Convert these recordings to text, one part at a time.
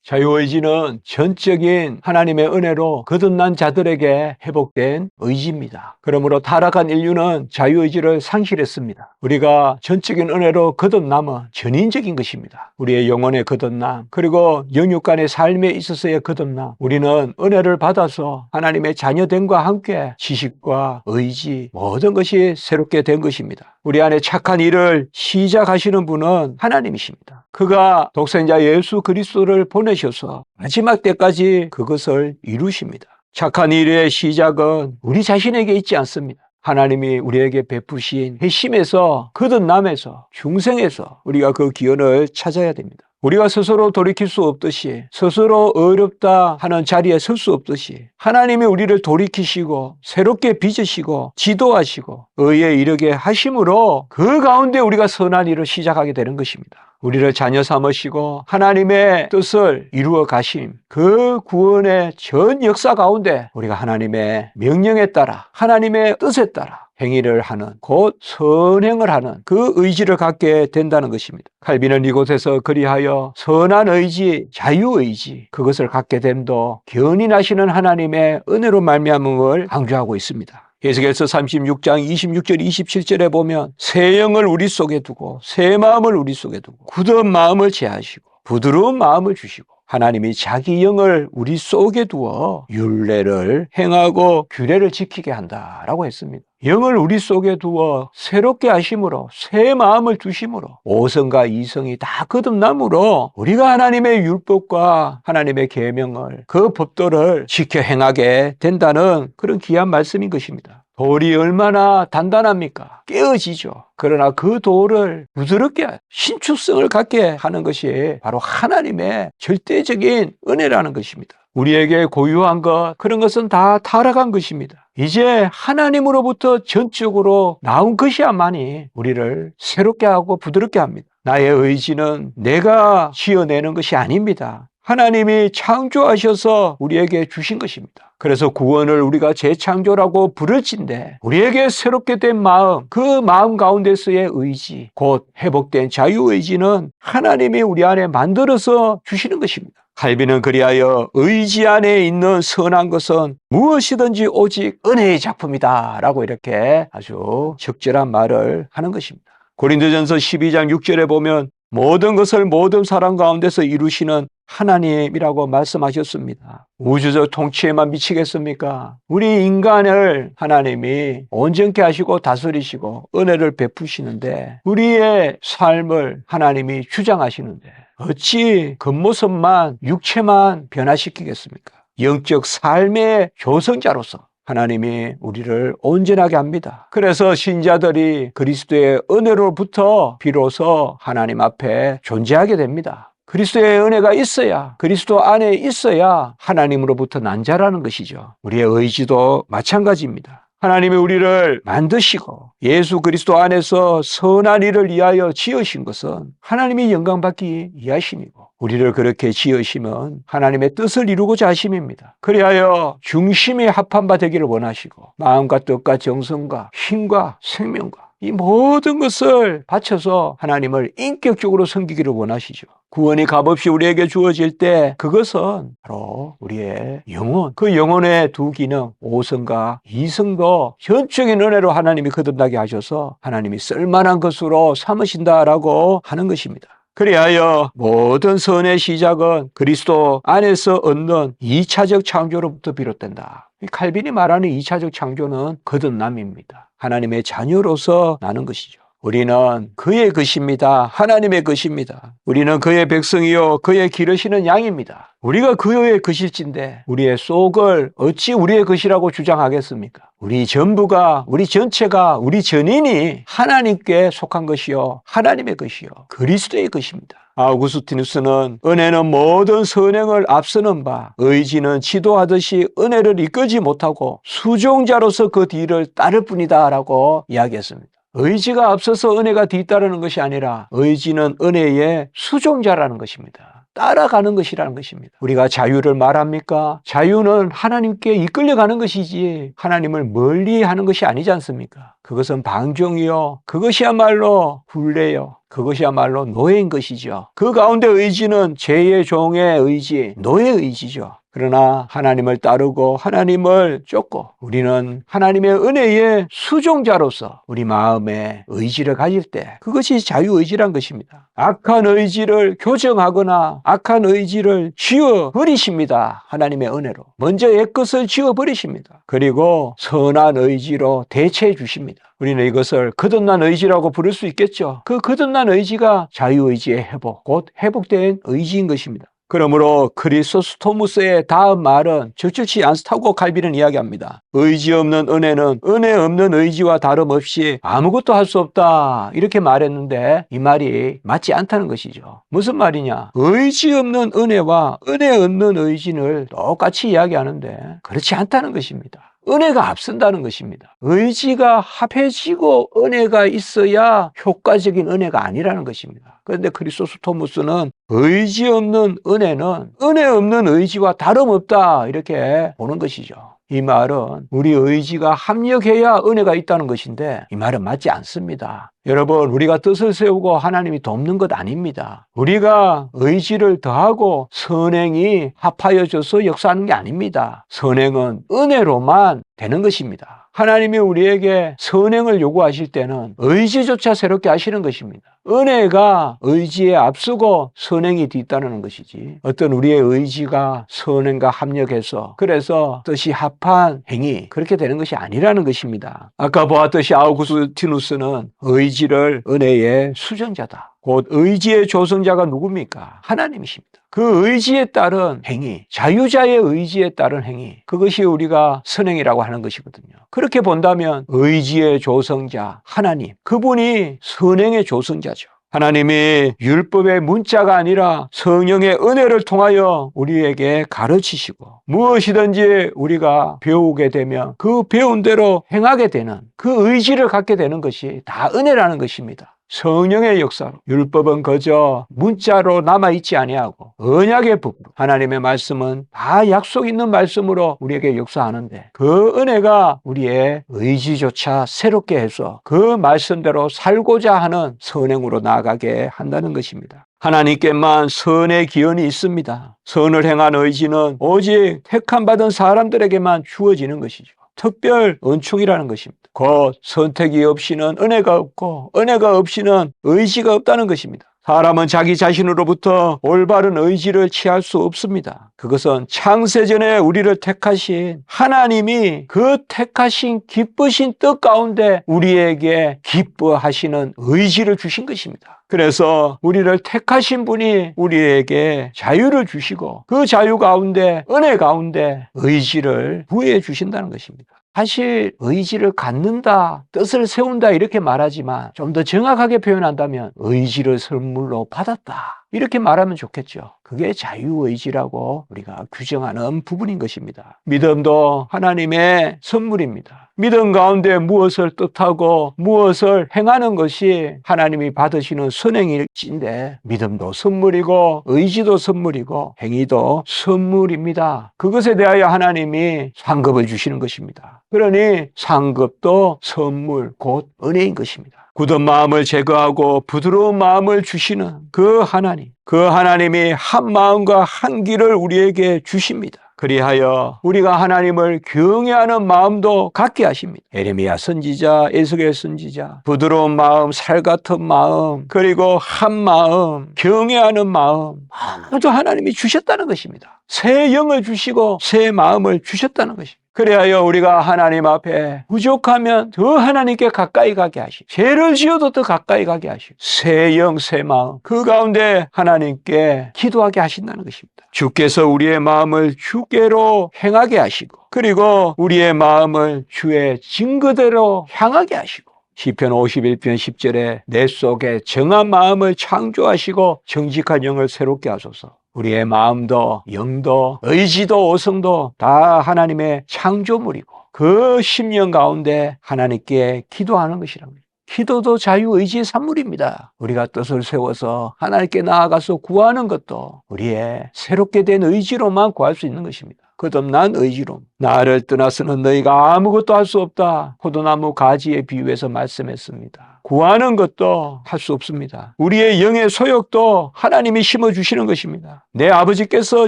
자유의지는 전적인 하나님의 은혜로 거듭난 자들에게 회복된 의지입니다. 그러므로 타락한 인류는 자유의지를 상실했습니다. 우리가 전적인 은혜로 거듭남은 전인적인 것입니다. 우리의 영혼의 거듭남, 그리고 영육 간의 삶에 있어서의 거듭남, 우리는 은혜를 받아서 하나님의 자녀됨과 함께 지식과 의지, 모든 것이 새롭게 된 것입니다. 우리 안에 착한 일을 시작하시는 분은 하나님이십니다. 그가 독생자 예수 그리스도를 보내셔서 마지막 때까지 그것을 이루십니다. 착한 일의 시작은 우리 자신에게 있지 않습니다. 하나님이 우리에게 베푸신 회심에서, 거듭남에서, 중생에서 우리가 그 기원을 찾아야 됩니다. 우리가 스스로 돌이킬 수 없듯이, 스스로 어렵다 하는 자리에 설 수 없듯이 하나님이 우리를 돌이키시고 새롭게 빚으시고 지도하시고 의에 이르게 하심으로 그 가운데 우리가 선한 일을 시작하게 되는 것입니다. 우리를 자녀 삼으시고 하나님의 뜻을 이루어 가심, 그 구원의 전 역사 가운데 우리가 하나님의 명령에 따라, 하나님의 뜻에 따라 행위를 하는, 곧 선행을 하는 그 의지를 갖게 된다는 것입니다. 칼빈은 이곳에서 그리하여 선한 의지, 자유의지, 그것을 갖게 됨도 견인하시는 하나님의 은혜로 말미암음을 강조하고 있습니다. 에스겔서 36장 26절 27절에 보면 새 영을 우리 속에 두고 새 마음을 우리 속에 두고 굳은 마음을 제하시고 부드러운 마음을 주시고, 하나님이 자기 영을 우리 속에 두어 율례를 행하고 규례를 지키게 한다라고 했습니다. 영을 우리 속에 두어 새롭게 하심으로, 새 마음을 주심으로, 오성과 이성이 다 거듭남으로 우리가 하나님의 율법과 하나님의 계명을, 그 법도를 지켜 행하게 된다는 그런 귀한 말씀인 것입니다. 돌이 얼마나 단단합니까? 깨어지죠. 그러나 그 돌을 부드럽게 신축성을 갖게 하는 것이 바로 하나님의 절대적인 은혜라는 것입니다. 우리에게 고유한 것, 그런 것은 다 타락한 것입니다. 이제 하나님으로부터 전적으로 나온 것이야만이 우리를 새롭게 하고 부드럽게 합니다. 나의 의지는 내가 지어내는 것이 아닙니다. 하나님이 창조하셔서 우리에게 주신 것입니다. 그래서 구원을 우리가 재창조라고 부를진데, 우리에게 새롭게 된 마음, 그 마음 가운데서의 의지, 곧 회복된 자유의지는 하나님이 우리 안에 만들어서 주시는 것입니다. 칼빈은 그리하여 의지 안에 있는 선한 것은 무엇이든지 오직 은혜의 작품이다 라고 이렇게 아주 적절한 말을 하는 것입니다. 고린도전서 12장 6절에 보면 모든 것을 모든 사람 가운데서 이루시는 하나님이라고 말씀하셨습니다. 우주적 통치에만 미치겠습니까? 우리 인간을 하나님이 온전케 하시고 다스리시고 은혜를 베푸시는데, 우리의 삶을 하나님이 주장하시는데 어찌 겉모습만, 육체만 변화시키겠습니까? 영적 삶의 조성자로서 하나님이 우리를 온전하게 합니다. 그래서 신자들이 그리스도의 은혜로부터 비로소 하나님 앞에 존재하게 됩니다. 그리스도의 은혜가 있어야, 그리스도 안에 있어야 하나님으로부터 난 자라는 것이죠. 우리의 의지도 마찬가지입니다. 하나님이 우리를 만드시고 예수 그리스도 안에서 선한 일을 위하여 지으신 것은 하나님이 영광받기 위하심이고, 우리를 그렇게 지으시면 하나님의 뜻을 이루고자 하심입니다. 그리하여 중심이 합한 바 되기를 원하시고, 마음과 뜻과 정성과 힘과 생명과 이 모든 것을 바쳐서 하나님을 인격적으로 섬기기를 원하시죠. 구원이 값없이 우리에게 주어질 때 그것은 바로 우리의 영혼, 그 영혼의 두 기능, 오성과 이성도 전적인 은혜로 하나님이 거듭나게 하셔서 하나님이 쓸만한 것으로 삼으신다라고 하는 것입니다. 그리하여 모든 선의 시작은 그리스도 안에서 얻는 2차적 창조로부터 비롯된다. 칼빈이 말하는 2차적 창조는 거듭남입니다. 하나님의 자녀로서 나는 것이죠. 우리는 그의 것입니다. 하나님의 것입니다. 우리는 그의 백성이요 그의 기르시는 양입니다. 우리가 그의 것일진데 우리의 속을 어찌 우리의 것이라고 주장하겠습니까? 우리 전부가, 우리 전체가, 우리 전인이 하나님께 속한 것이요 하나님의 것이요 그리스도의 것입니다. 아우구스티누스는 은혜는 모든 선행을 앞서는 바, 의지는 지도하듯이 은혜를 이끌지 못하고 수종자로서 그 뒤를 따를 뿐이다 라고 이야기했습니다. 의지가 앞서서 은혜가 뒤따르는 것이 아니라 의지는 은혜의 수종자라는 것입니다. 따라가는 것이라는 것입니다. 우리가 자유를 말합니까? 자유는 하나님께 이끌려가는 것이지 하나님을 멀리 하는 것이 아니지 않습니까? 그것은 방종이요, 그것이야말로 굴레요, 그것이야말로 노예인 것이죠. 그 가운데 의지는 죄의 종의 의지, 노예의 의지죠. 그러나 하나님을 따르고 하나님을 쫓고 우리는 하나님의 은혜의 수종자로서 우리 마음에 의지를 가질 때 그것이 자유의지란 것입니다. 악한 의지를 교정하거나 악한 의지를 지워버리십니다. 하나님의 은혜로. 먼저 옛것을 지워버리십니다. 그리고 선한 의지로 대체해 주십니다. 우리는 이것을 거듭난 의지라고 부를 수 있겠죠. 그 거듭난 의지가 자유의지의 회복, 곧 회복된 의지인 것입니다. 그러므로 크리소스토무스의 다음 말은 적절치 않다고 칼빈은 이야기합니다. 의지 없는 은혜는 은혜 없는 의지와 다름없이 아무것도 할 수 없다. 이렇게 말했는데 이 말이 맞지 않다는 것이죠. 무슨 말이냐? 의지 없는 은혜와 은혜 없는 의지를 똑같이 이야기하는데 그렇지 않다는 것입니다. 은혜가 앞선다는 것입니다. 의지가 합해지고 은혜가 있어야 효과적인 은혜가 아니라는 것입니다. 그런데 크리소스토무스는 의지 없는 은혜는 은혜 없는 의지와 다름없다 이렇게 보는 것이죠. 이 말은 우리 의지가 합력해야 은혜가 있다는 것인데 이 말은 맞지 않습니다. 여러분, 우리가 뜻을 세우고 하나님이 돕는 것 아닙니다. 우리가 의지를 더하고 선행이 합하여져서 역사하는 게 아닙니다. 선행은 은혜로만 되는 것입니다. 하나님이 우리에게 선행을 요구하실 때는 의지조차 새롭게 하시는 것입니다. 은혜가 의지에 앞서고 선행이 뒤따르는 것이지 어떤 우리의 의지가 선행과 합력해서 그래서 뜻이 합한 행위 그렇게 되는 것이 아니라는 것입니다. 아까 보았듯이 아우구스티누스는 의지를 은혜의 수전자다. 곧 의지의 조성자가 누굽니까? 하나님이십니다. 그 의지에 따른 행위, 자유자의 의지에 따른 행위, 그것이 우리가 선행이라고 하는 것이거든요. 그렇게 본다면 의지의 조성자 하나님, 그분이 선행의 조성자죠. 하나님이 율법의 문자가 아니라 성령의 은혜를 통하여 우리에게 가르치시고 무엇이든지 우리가 배우게 되면 그 배운 대로 행하게 되는 그 의지를 갖게 되는 것이 다 은혜라는 것입니다. 성령의 역사로 율법은 그저 문자로 남아있지 아니하고 언약의 부분 하나님의 말씀은 다 약속 있는 말씀으로 우리에게 역사하는데 그 은혜가 우리의 의지조차 새롭게 해서 그 말씀대로 살고자 하는 선행으로 나아가게 한다는 것입니다. 하나님께만 선의 기원이 있습니다. 선을 행한 의지는 오직 택함받은 사람들에게만 주어지는 것이죠. 특별 은총이라는 것입니다. 곧 선택이 없이는 은혜가 없고 은혜가 없이는 의지가 없다는 것입니다. 사람은 자기 자신으로부터 올바른 의지를 취할 수 없습니다. 그것은 창세전에 우리를 택하신 하나님이 그 택하신 기쁘신 뜻 가운데 우리에게 기뻐하시는 의지를 주신 것입니다. 그래서 우리를 택하신 분이 우리에게 자유를 주시고 그 자유 가운데 은혜 가운데 의지를 부여해 주신다는 것입니다. 사실 의지를 갖는다, 뜻을 세운다 이렇게 말하지만 좀 더 정확하게 표현한다면 의지를 선물로 받았다 이렇게 말하면 좋겠죠. 그게 자유의지라고 우리가 규정하는 부분인 것입니다. 믿음도 하나님의 선물입니다. 믿음 가운데 무엇을 뜻하고 무엇을 행하는 것이 하나님이 받으시는 선행일지인데 믿음도 선물이고 의지도 선물이고 행위도 선물입니다. 그것에 대하여 하나님이 상급을 주시는 것입니다. 그러니 상급도 선물 곧 은혜인 것입니다. 굳은 마음을 제거하고 부드러운 마음을 주시는 그 하나님, 그 하나님이 한 마음과 한 길을 우리에게 주십니다. 그리하여 우리가 하나님을 경외하는 마음도 갖게 하십니다. 예레미야 선지자, 에스겔 선지자, 부드러운 마음, 살 같은 마음, 그리고 한 마음, 경외하는 마음, 아무도 하나님이 주셨다는 것입니다. 새 영을 주시고 새 마음을 주셨다는 것입니다. 그래야 우리가 하나님 앞에 부족하면 더 하나님께 가까이 가게 하시고 죄를 지어도 더 가까이 가게 하시고 새 영, 새 마음 그 가운데 하나님께 기도하게 하신다는 것입니다. 주께서 우리의 마음을 주께로 행하게 하시고 그리고 우리의 마음을 주의 증거대로 향하게 하시고 시편 51편 10절에 내 속에 정한 마음을 창조하시고 정직한 영을 새롭게 하소서. 우리의 마음도 영도 의지도 오성도 다 하나님의 창조물이고 그 심령 가운데 하나님께 기도하는 것이랍니다. 기도도 자유의지의 산물입니다. 우리가 뜻을 세워서 하나님께 나아가서 구하는 것도 우리의 새롭게 된 의지로만 구할 수 있는 것입니다. 거듭난 의지로 나를 떠나서는 너희가 아무것도 할 수 없다. 포도나무 가지에 비유해서 말씀했습니다. 구하는 것도 할 수 없습니다. 우리의 영의 소욕도 하나님이 심어주시는 것입니다. 내 아버지께서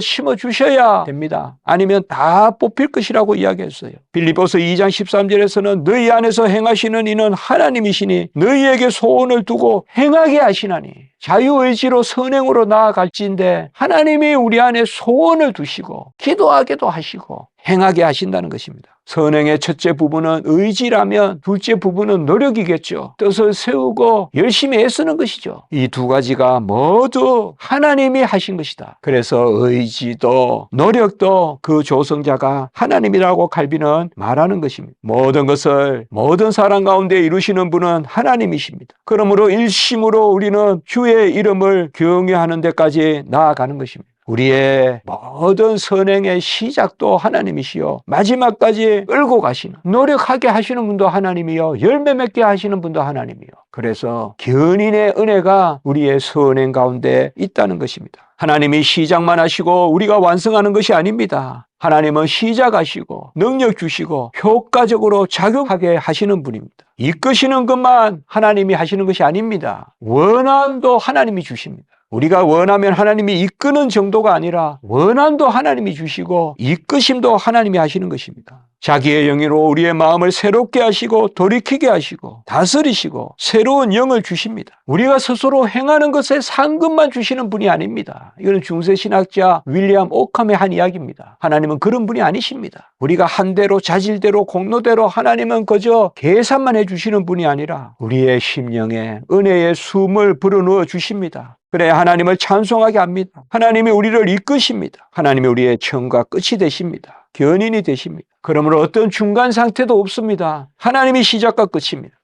심어주셔야 됩니다. 아니면 다 뽑힐 것이라고 이야기했어요. 빌립보서 2장 13절에서는 너희 안에서 행하시는 이는 하나님이시니 너희에게 소원을 두고 행하게 하시나니 자유의지로 선행으로 나아갈지인데 하나님이 우리 안에 소원을 두시고 기도하게도 하시고 행하게 하신다는 것입니다. 선행의 첫째 부분은 의지라면 둘째 부분은 노력이겠죠. 뜻을 세우고 열심히 애쓰는 것이죠. 이 두 가지가 모두 하나님이 하신 것이다. 그래서 의지도 노력도 그 조성자가 하나님이라고 칼빈은 말하는 것입니다. 모든 것을 모든 사람 가운데 이루시는 분은 하나님이십니다. 그러므로 일심으로 우리는 주의 이름을 경외하는 데까지 나아가는 것입니다. 우리의 모든 선행의 시작도 하나님이시요 마지막까지 끌고 가시는 노력하게 하시는 분도 하나님이요 열매 맺게 하시는 분도 하나님이요. 그래서 견인의 은혜가 우리의 선행 가운데 있다는 것입니다. 하나님이 시작만 하시고 우리가 완성하는 것이 아닙니다. 하나님은 시작하시고 능력 주시고 효과적으로 작용하게 하시는 분입니다. 이끄시는 것만 하나님이 하시는 것이 아닙니다. 원함도 하나님이 주십니다. 우리가 원하면 하나님이 이끄는 정도가 아니라 원함도 하나님이 주시고 이끄심도 하나님이 하시는 것입니다. 자기의 영으로 우리의 마음을 새롭게 하시고 돌이키게 하시고 다스리시고 새로운 영을 주십니다. 우리가 스스로 행하는 것에 상급만 주시는 분이 아닙니다. 이거는 중세신학자 윌리엄 오캄의 한 이야기입니다. 하나님은 그런 분이 아니십니다. 우리가 한대로 자질대로 공로대로 하나님은 그저 계산만 해주시는 분이 아니라 우리의 심령에 은혜의 숨을 불어넣어 주십니다. 그래 하나님을 찬송하게 합니다. 하나님이 우리를 이끄십니다. 하나님이 우리의 처음과 끝이 되십니다. 견인이 되십니다. 그러므로 어떤 중간 상태도 없습니다. 하나님이 시작과 끝입니다.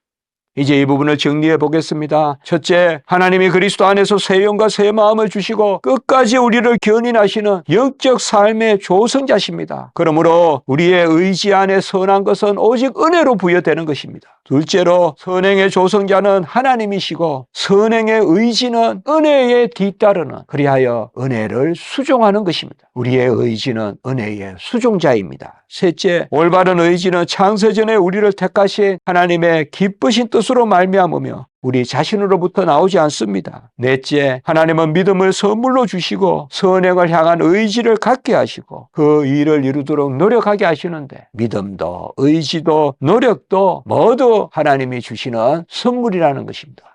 이제 이 부분을 정리해 보겠습니다. 첫째, 하나님이 그리스도 안에서 새 영과 새 마음을 주시고 끝까지 우리를 견인하시는 영적 삶의 조성자십니다. 그러므로 우리의 의지 안에 선한 것은 오직 은혜로 부여되는 것입니다. 둘째로, 선행의 조성자는 하나님이시고 선행의 의지는 은혜에 뒤따르는 그리하여 은혜를 수종하는 것입니다. 우리의 의지는 은혜의 수종자입니다. 셋째, 올바른 의지는 창세전에 우리를 택하신 하나님의 기쁘신 뜻으로 말미암으며 우리 자신으로부터 나오지 않습니다. 넷째, 하나님은 믿음을 선물로 주시고 선행을 향한 의지를 갖게 하시고 그 일을 이루도록 노력하게 하시는데 믿음도 의지도 노력도 모두 하나님이 주시는 선물이라는 것입니다.